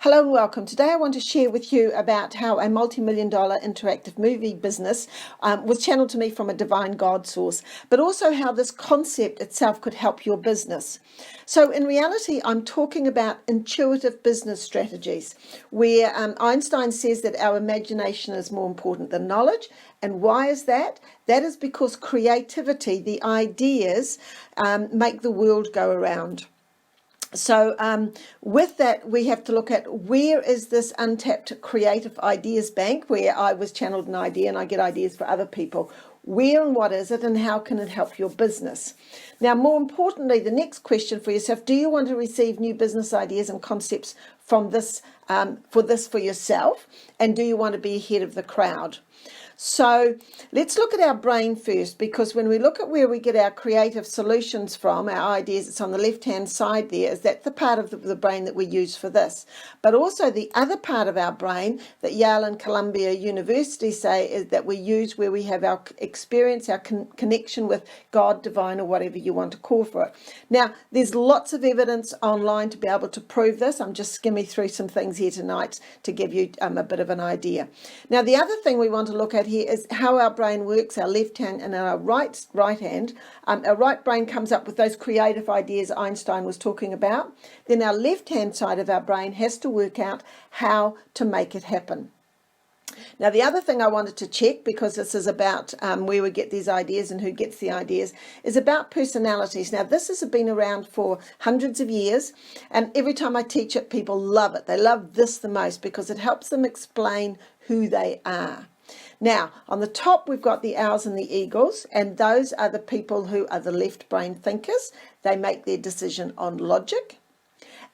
Hello and welcome. Today I want to share with you about how a multi-million-dollar interactive movie business was channeled to me from a divine God source, but also how this concept itself could help your business. So in reality, I'm talking about intuitive business strategies, where Einstein says that our imagination is more important than knowledge. And why is that? That is because creativity, the ideas, make the world go around. So with that, we have to look at where is this untapped creative ideas bank where I was channeled an idea and I get ideas for other people. Where and what is it and how can it help your business? Now, more importantly, the next question for yourself, do you want to receive new business ideas and concepts from this for yourself? And do you want to be ahead of the crowd? So let's look at our brain first, because when we look at where we get our creative solutions from, our ideas, it's on the left-hand side there, is that the part of the brain that we use for this. But also the other part of our brain that Yale and Columbia University say is that we use where we have our experience, our connection with God, divine, or whatever you want to call for it. Now, there's lots of evidence online to be able to prove this. I'm just skimming through some things here tonight to give you a bit of an idea. Now, the other thing we want to look at here is how our brain works, our left hand and our right hand. Our right brain comes up with those creative ideas Einstein was talking about. Then our left hand side of our brain has to work out how to make it happen. Now, the other thing I wanted to check, because this is about where we get these ideas and who gets the ideas, is about personalities. Now, this has been around for hundreds of years, and every time I teach it, people love it. They love this the most because it helps them explain who they are. Now, on the top, we've got the owls and the eagles, and those are the people who are the left brain thinkers. They make their decision on logic.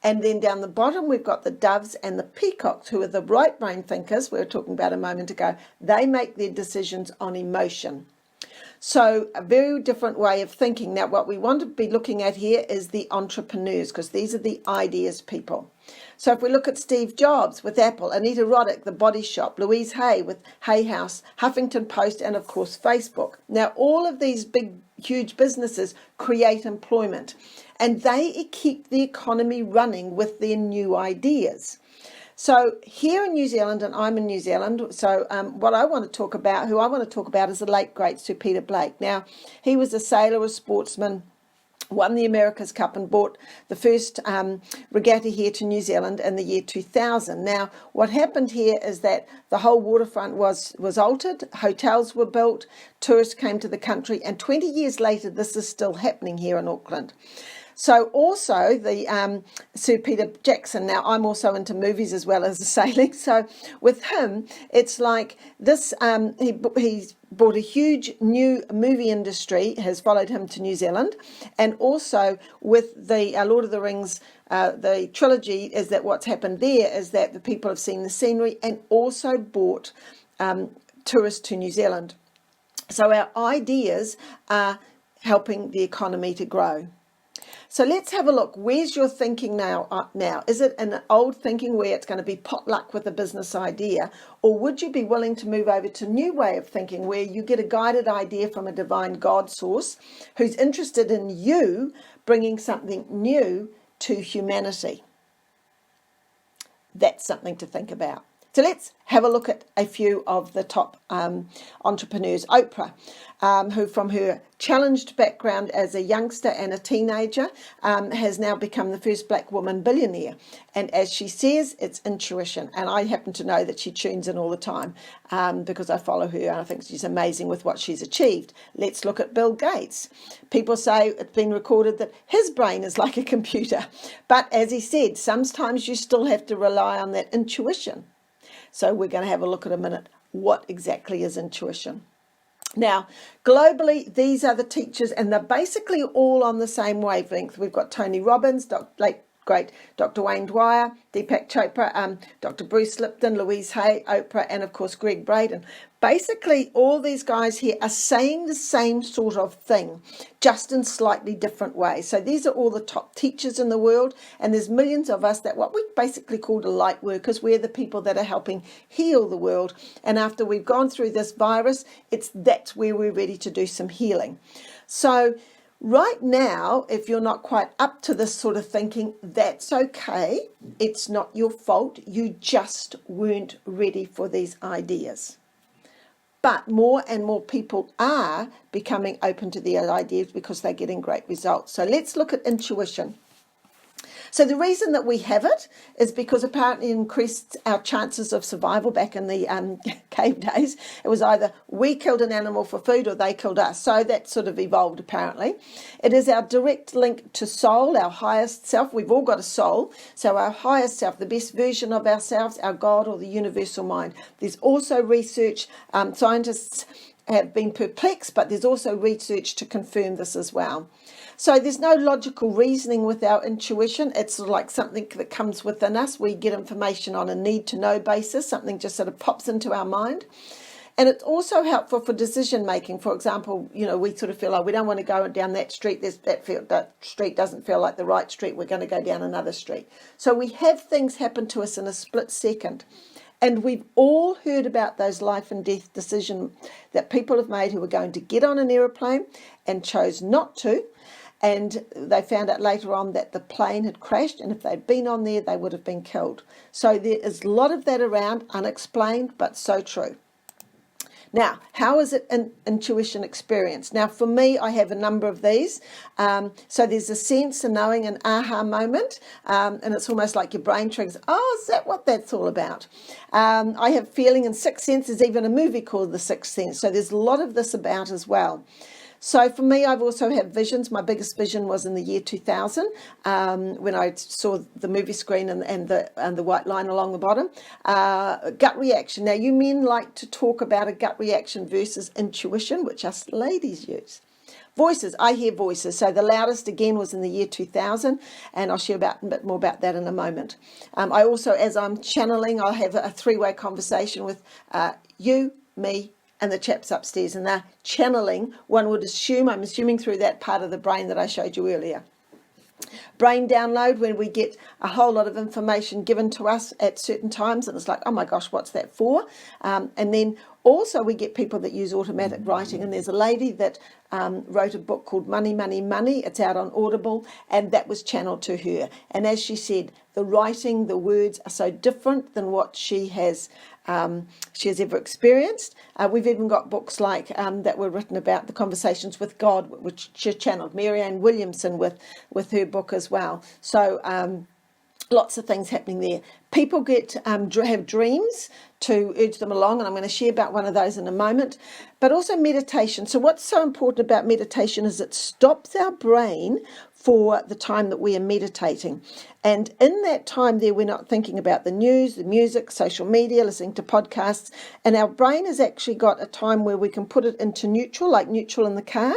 And then down the bottom, we've got the doves and the peacocks, who are the right brain thinkers we were talking about a moment ago. They make their decisions on emotion. So a very different way of thinking. Now, what we want to be looking at here is the entrepreneurs, because these are the ideas people. So if we look at Steve Jobs with Apple, Anita Roddick, The Body Shop, Louise Hay with Hay House, Huffington Post, and of course Facebook. Now, all of these big, huge businesses create employment, and they keep the economy running with their new ideas. So here in New Zealand, and I'm in New Zealand, so what I want to talk about, who I want to talk about is the late, great Sir Peter Blake. Now, he was a sailor, a sportsman, won the America's Cup and brought the first regatta here to New Zealand in the year 2000. Now, what happened here is that the whole waterfront was altered, hotels were built, tourists came to the country, and 20 years later, this is still happening here in Auckland. So also the Sir Peter Jackson, now I'm also into movies as well as the sailing, so with him it's like this, he's brought a huge new movie industry, has followed him to New Zealand, and also with the Lord of the Rings, the trilogy, is that what's happened there is that the people have seen the scenery and also brought tourists to New Zealand. So our ideas are helping the economy to grow. So let's have a look. Where's your thinking now? Is it an old thinking where it's going to be potluck with a business idea? Or would you be willing to move over to a new way of thinking where you get a guided idea from a divine God source who's interested in you bringing something new to humanity? That's something to think about. So let's have a look at a few of the top entrepreneurs. Oprah, who from her challenged background as a youngster and a teenager, has now become the first black woman billionaire. And as she says, it's intuition. And I happen to know that she tunes in all the time because I follow her and I think she's amazing with what she's achieved. Let's look at Bill Gates. People say it's been recorded that his brain is like a computer. But as he said, sometimes you still have to rely on that intuition. So we're going to have a look at a minute. What exactly is intuition? Now, globally, these are the teachers, and they're basically all on the same wavelength. We've got Tony Robbins, great Dr. Wayne Dwyer, Deepak Chopra, Dr. Bruce Lipton, Louise Hay, Oprah, and of course Greg Braden. Basically, all these guys here are saying the same sort of thing, just in slightly different ways. So these are all the top teachers in the world, and there's millions of us that what we basically call the light workers. We're the people that are helping heal the world. And after we've gone through this virus, that's where we're ready to do some healing. So Right now, if you're not quite up to this sort of thinking, that's okay. It's not your fault. You just weren't ready for these ideas. But more and more people are becoming open to the ideas because they're getting great results. So let's look at intuition. So the reason that we have it is because apparently it increased our chances of survival back in the cave days. It was either we killed an animal for food or they killed us. So that sort of evolved apparently. It is our direct link to soul, our highest self. We've all got a soul. So our highest self, the best version of ourselves, our God or the universal mind. There's also research, scientists have been perplexed, but there's also research to confirm this as well. So there's no logical reasoning with our intuition. It's sort of like something that comes within us. We get information on a need-to-know basis. Something just sort of pops into our mind. And it's also helpful for decision making. For example, we sort of feel like we don't want to go down that street. That street doesn't feel like the right street. We're going to go down another street. So we have things happen to us in a split second. And we've all heard about those life and death decisions that people have made who were going to get on an aeroplane and chose not to. And they found out later on that the plane had crashed, and if they'd been on there, they would have been killed. So there is a lot of that around, unexplained, but so true. Now, how is it an intuition experience? Now, for me, I have a number of these. So there's a sense, a knowing, an aha moment, and it's almost like your brain triggers, oh, is that what that's all about? I have feeling and sixth sense. There's even a movie called The Sixth Sense. So there's a lot of this about as well. So for me, I've also had visions. My biggest vision was in the year 2000 when I saw the movie screen and the white line along the bottom. Gut reaction. Now, you men like to talk about a gut reaction versus intuition, which us ladies use. Voices. I hear voices. So the loudest again was in the year 2000, and I'll share a bit more about that in a moment. I also, as I'm channeling, I'll have a three-way conversation with you, me, and the chaps upstairs, and they're channeling, I'm assuming through that part of the brain that I showed you earlier. Brain download, when we get a whole lot of information given to us at certain times, and it's like, oh my gosh, what's that for? And then also we get people that use automatic writing, and there's a lady that wrote a book called Money, Money, Money. It's out on Audible, and that was channeled to her. And as she said, the writing, the words are so different than what she has ever experienced. We've even got books like that were written about the conversations with God, which she channeled. Marianne Williamson with her book as well. So lots of things happening there. People have dreams to urge them along, and I'm going to share about one of those in a moment. But also meditation. So what's so important about meditation is it stops our brain for the time that we are meditating. And in that time there, we're not thinking about the news, the music, social media, listening to podcasts. And our brain has actually got a time where we can put it into neutral, like neutral in the car.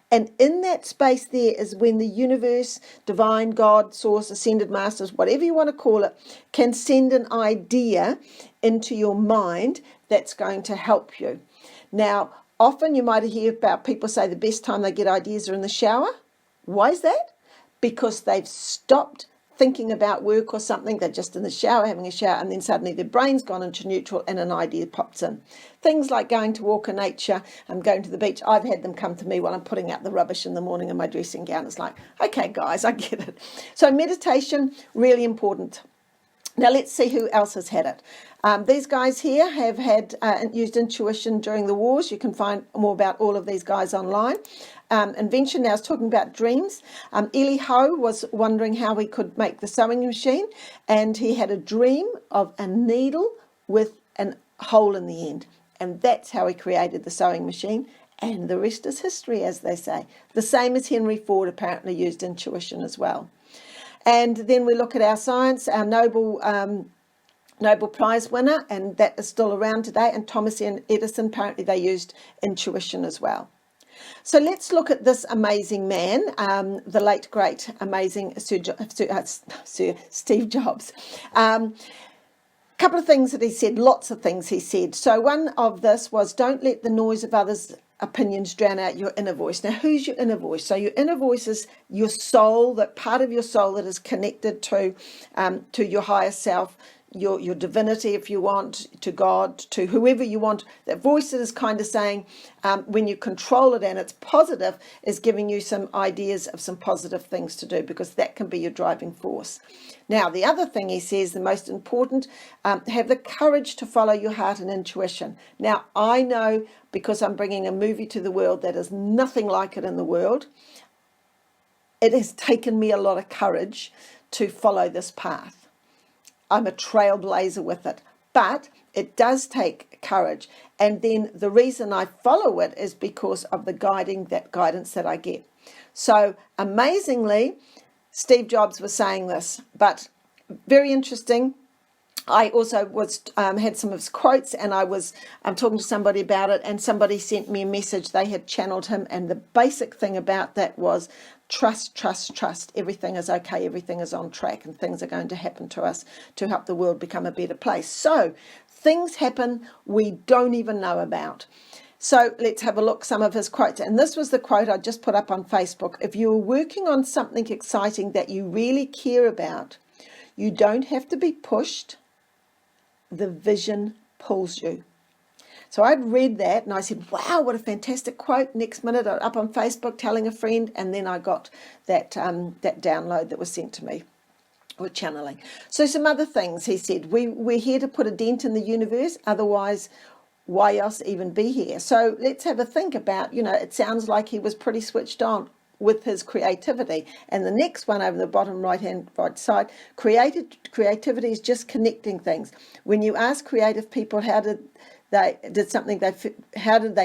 And in that space there is when the universe, divine, God, source, ascended masters, whatever you want to call it, can send an idea into your mind that's going to help you. Now, often you might hear about people say the best time they get ideas are in the shower. Why is that? Because they've stopped thinking about work or something. They're just in the shower, having a shower, and then suddenly their brain's gone into neutral and an idea pops in. Things like going to walk in nature and going to the beach. I've had them come to me while I'm putting out the rubbish in the morning in my dressing gown. It's like, okay, guys, I get it. So meditation, really important. Now let's see who else has had it. These guys here have used intuition during the wars. You can find more about all of these guys online. Invention, now I was talking about dreams. Eli Ho was wondering how he could make the sewing machine, and he had a dream of a needle with a hole in the end. And that's how he created the sewing machine. And the rest is history, as they say. The same as Henry Ford apparently used intuition as well. And then we look at our science, our Nobel Prize winner, and that is still around today. And Thomas Edison, apparently they used intuition as well. So let's look at this amazing man, the late, great, amazing Sir Steve Jobs. Couple of things that he said, lots of things he said. So one of this was, don't let the noise of others' opinions drown out your inner voice. Now, who's your inner voice? So your inner voice is your soul, that part of your soul that is connected to your higher self, your divinity, if you want, to God, to whoever you want. That voice that is kind of saying, when you control it and it's positive, is giving you some ideas of some positive things to do, because that can be your driving force. Now, the other thing he says, the most important, have the courage to follow your heart and intuition. Now, I know, because I'm bringing a movie to the world that is nothing like it in the world, it has taken me a lot of courage to follow this path. I'm a trailblazer with it, but it does take courage. And then the reason I follow it is because of the guidance that I get. So amazingly, Steve Jobs was saying this, but very interesting. I also had some of his quotes, and I'm talking to somebody about it, and somebody sent me a message. They had channeled him, and the basic thing about that was trust, trust, trust. Everything is okay. Everything is on track, and things are going to happen to us to help the world become a better place. So things happen we don't even know about. So let's have a look, some of his quotes. And this was the quote I just put up on Facebook. If you're working on something exciting that you really care about, you don't have to be pushed. The vision pulls you. So I'd read that and I said, wow, what a fantastic quote. Next minute, I'm up on Facebook telling a friend, and then I got that download that was sent to me with channeling. So some other things he said. We're here to put a dent in the universe, otherwise why else even be here? So let's have a think about, it sounds like he was pretty switched on with his creativity. And the next one over the bottom right side, creativity is just connecting things. When you ask creative people how did they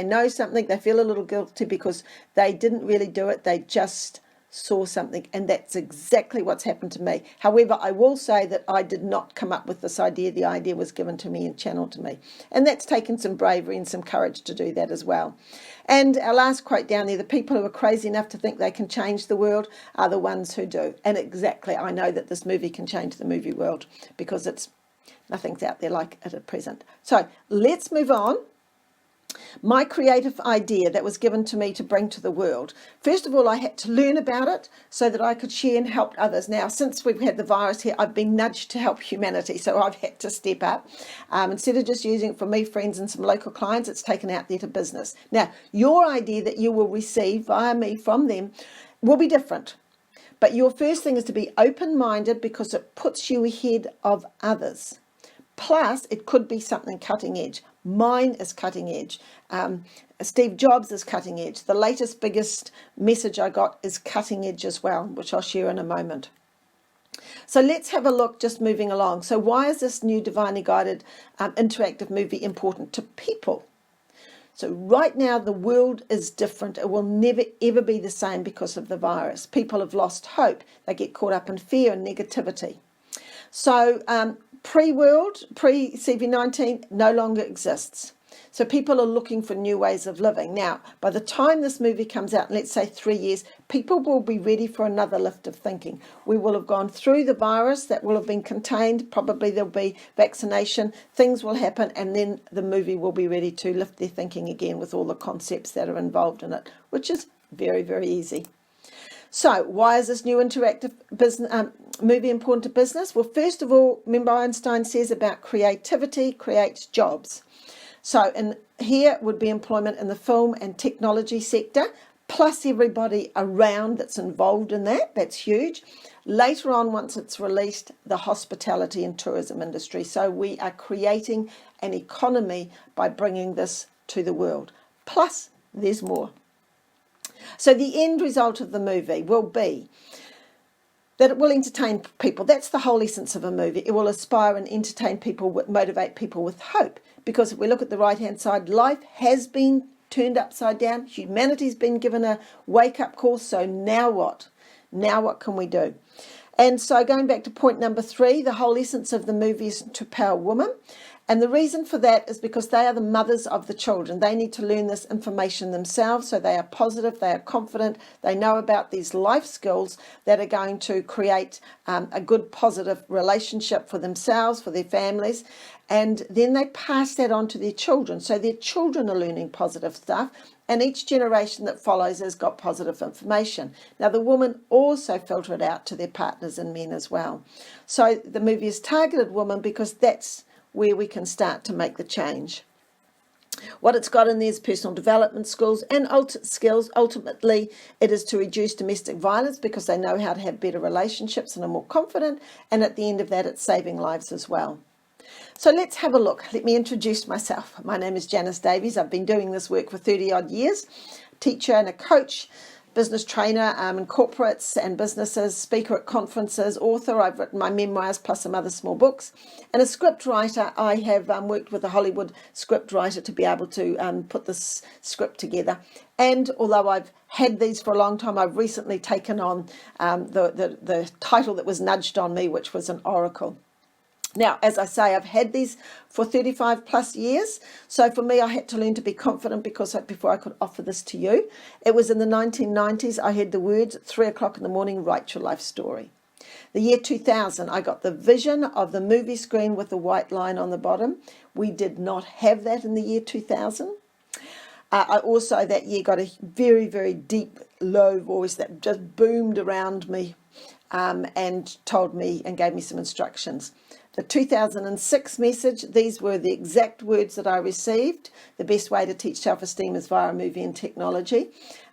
know something, they feel a little guilty because they didn't really do it, they just saw something. And that's exactly what's happened to me. However, I will say that I did not come up with this idea. The idea was given to me and channeled to me, and that's taken some bravery and some courage to do that as well. And our last quote down there, the people who are crazy enough to think they can change the world are the ones who do. And exactly, I know that this movie can change the movie world, because nothing's out there like it at present. So let's move on. My creative idea that was given to me to bring to the world. First of all, I had to learn about it so that I could share and help others. Now, since we've had the virus here, I've been nudged to help humanity, so I've had to step up. Instead of just using it for me, friends, and some local clients, it's taken out there to business. Now, your idea that you will receive via me from them will be different. But your first thing is to be open-minded, because it puts you ahead of others. Plus, it could be something cutting edge. Mine is cutting edge. Steve Jobs is cutting edge. The latest, biggest message I got is cutting edge as well, which I'll share in a moment. So let's have a look, just moving along. So why is this new divinely guided interactive movie important to people? So right now, the world is different. It will never, ever be the same because of the virus. People have lost hope. They get caught up in fear and negativity. So pre-CV19 no longer exists. So people are looking for new ways of living. Now, by the time this movie comes out, in, let's say 3 years, people will be ready for another lift of thinking. We will have gone through the virus, that will have been contained. Probably there'll be vaccination. Things will happen, and then the movie will be ready to lift their thinking again with all the concepts that are involved in it, which is very, very easy. So why is this new interactive movie important to business? Well, first of all, remember Einstein says about creativity creates jobs. So in here would be employment in the film and technology sector, plus everybody around that's involved in that. That's huge. Later on, once it's released, the hospitality and tourism industry. So we are creating an economy by bringing this to the world. Plus, there's more. So the end result of the movie will be that it will entertain people. That's the whole essence of a movie. It will inspire and entertain people, motivate people with hope. Because if we look at the right-hand side, life has been turned upside down. Humanity's been given a wake-up call. So now what? Now what can we do? And so going back to point number 3, the whole essence of the movie is to empower women. And the reason for that is because they are the mothers of the children. They need to learn this information themselves, so they are positive, they are confident, they know about these life skills that are going to create a good, positive relationship for themselves, for their families. And then they pass that on to their children. So their children are learning positive stuff, and each generation that follows has got positive information. Now, the women also filter it out to their partners and men as well. So the movie is targeted women because that's where we can start to make the change. What it's got in there is personal development skills and skills. Ultimately, it is to reduce domestic violence because they know how to have better relationships and are more confident. And at the end of that, it's saving lives as well. So let's have a look. Let me introduce myself. My name is Janice Davies. I've been doing this work for 30 odd years. Teacher and a coach, business trainer in corporates and businesses, speaker at conferences, author. I've written my memoirs plus some other small books. And a script writer. I have worked with a Hollywood script writer to be able to put this script together. And although I've had these for a long time, I've recently taken on the title that was nudged on me, which was an oracle. Now, as I say, I've had these for 35 plus years. So for me, I had to learn to be confident before I could offer this to you. It was in the 1990s. I had the words at 3 o'clock in the morning, write your life story. The year 2000, I got the vision of the movie screen with the white line on the bottom. We did not have that in the year 2000. I also that year got a very, very deep, low voice that just boomed around me and told me and gave me some instructions. The 2006 message, these were the exact words that I received. The best way to teach self-esteem is via a movie and technology.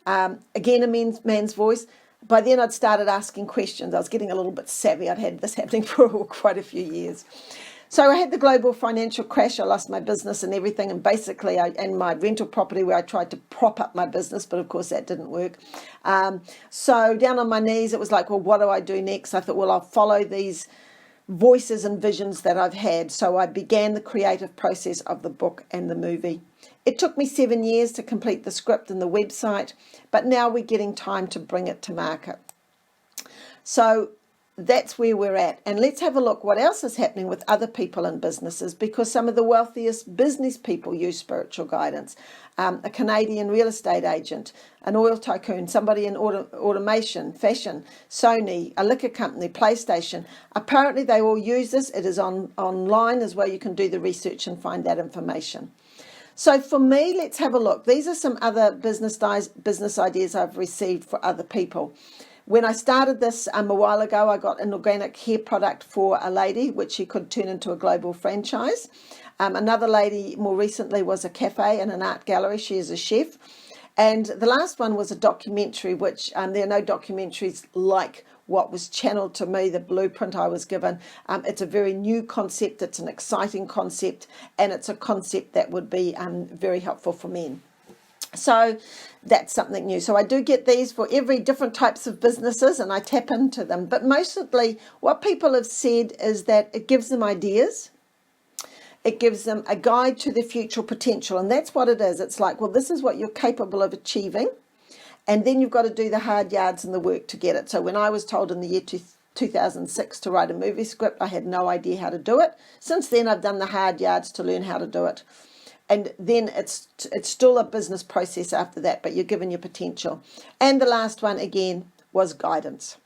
Again, a man's voice. By then, I'd started asking questions. I was getting a little bit savvy. I'd had this happening for quite a few years. So I had the global financial crash. I lost my business and everything, and basically, and my rental property where I tried to prop up my business, but of course that didn't work. So down on my knees, it was like, well, what do I do next? I thought, well, I'll follow these voices and visions that I've had. So I began the creative process of the book and the movie. It took me 7 years to complete the script and the website, but now we're getting time to bring it to market. So that's where we're at. And let's have a look what else is happening with other people in businesses, because some of the wealthiest business people use spiritual guidance. A Canadian real estate agent, an oil tycoon, somebody in automation, fashion, Sony, a liquor company, PlayStation. Apparently they all use this. It is online as well. You can do the research and find that information. So for me, let's have a look. These are some other business ideas I've received for other people. When I started this a while ago, I got an organic hair product for a lady, which she could turn into a global franchise. Another lady more recently was a cafe and an art gallery. She is a chef. And the last one was a documentary, which there are no documentaries like what was channeled to me, the blueprint I was given. It's a very new concept. It's an exciting concept, and it's a concept that would be very helpful for men. So that's something new. So I do get these for every different types of businesses, and I tap into them. But mostly what people have said is that it gives them ideas. It gives them a guide to their future potential. And that's what it is. It's like, well, this is what you're capable of achieving. And then you've got to do the hard yards and the work to get it. So when I was told in the year 2006 to write a movie script, I had no idea how to do it. Since then, I've done the hard yards to learn how to do it. And then it's still a business process after that, but you're given your potential. And the last one, again, was guidance.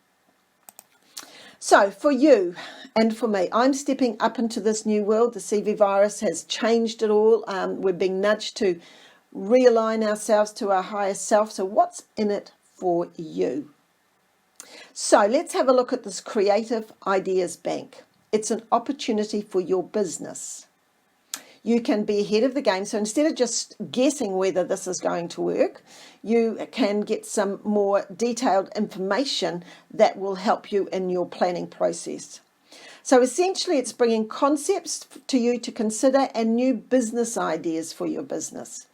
So for you and for me, I'm stepping up into this new world. The CV virus has changed it all. We're being nudged to realign ourselves to our higher self. So what's in it for you? So let's have a look at this Creative Ideas Bank. It's an opportunity for your business. You can be ahead of the game. So instead of just guessing whether this is going to work, you can get some more detailed information that will help you in your planning process. So essentially, it's bringing concepts to you to consider and new business ideas for your business.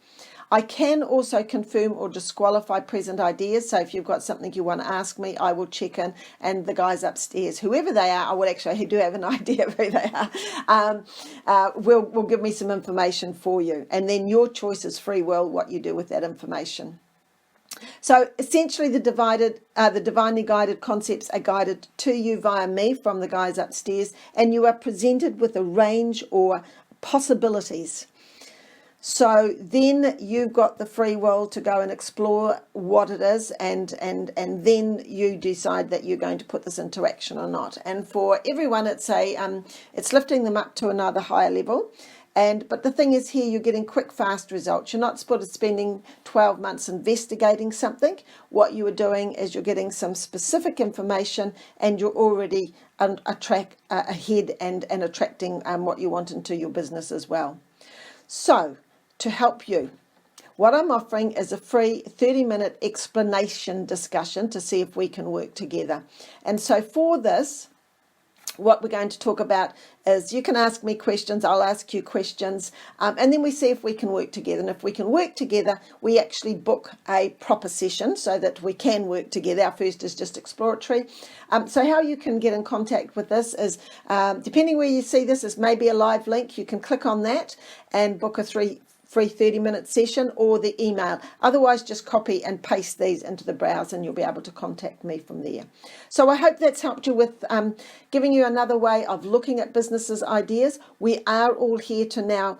I can also confirm or disqualify present ideas. So if you've got something you want to ask me, I will check in, and the guys upstairs, whoever they are, I do have an idea of who they are, will give me some information for you. And then your choice is free will, what you do with that information. So essentially the divinely guided concepts are guided to you via me from the guys upstairs, and you are presented with a range or possibilities. So then you've got the free will to go and explore what it is, and then you decide that you're going to put this into action or not. And for everyone, it's lifting them up to another higher level. But the thing is, here you're getting quick, fast results. You're not spending 12 months investigating something. What you are doing is you're getting some specific information, and you're already ahead and attracting what you want into your business as well. So, to help you, what I'm offering is a free 30-minute explanation discussion to see if we can work together. And so for this, what we're going to talk about is you can ask me questions, I'll ask you questions, and then we see if we can work together. And if we can work together, we actually book a proper session so that we can work together. Our first is just exploratory. So how you can get in contact with this is, depending where you see this, is maybe a live link. You can click on that and book a free 30-minute session, or the email. Otherwise, just copy and paste these into the browser and you'll be able to contact me from there. So I hope that's helped you with giving you another way of looking at businesses' ideas. We are all here to now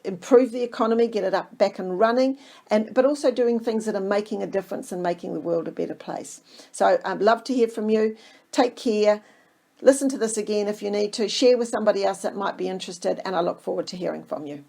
improve the economy, get it back and running, but also doing things that are making a difference and making the world a better place. So I'd love to hear from you. Take care. Listen to this again if you need to. Share with somebody else that might be interested, and I look forward to hearing from you.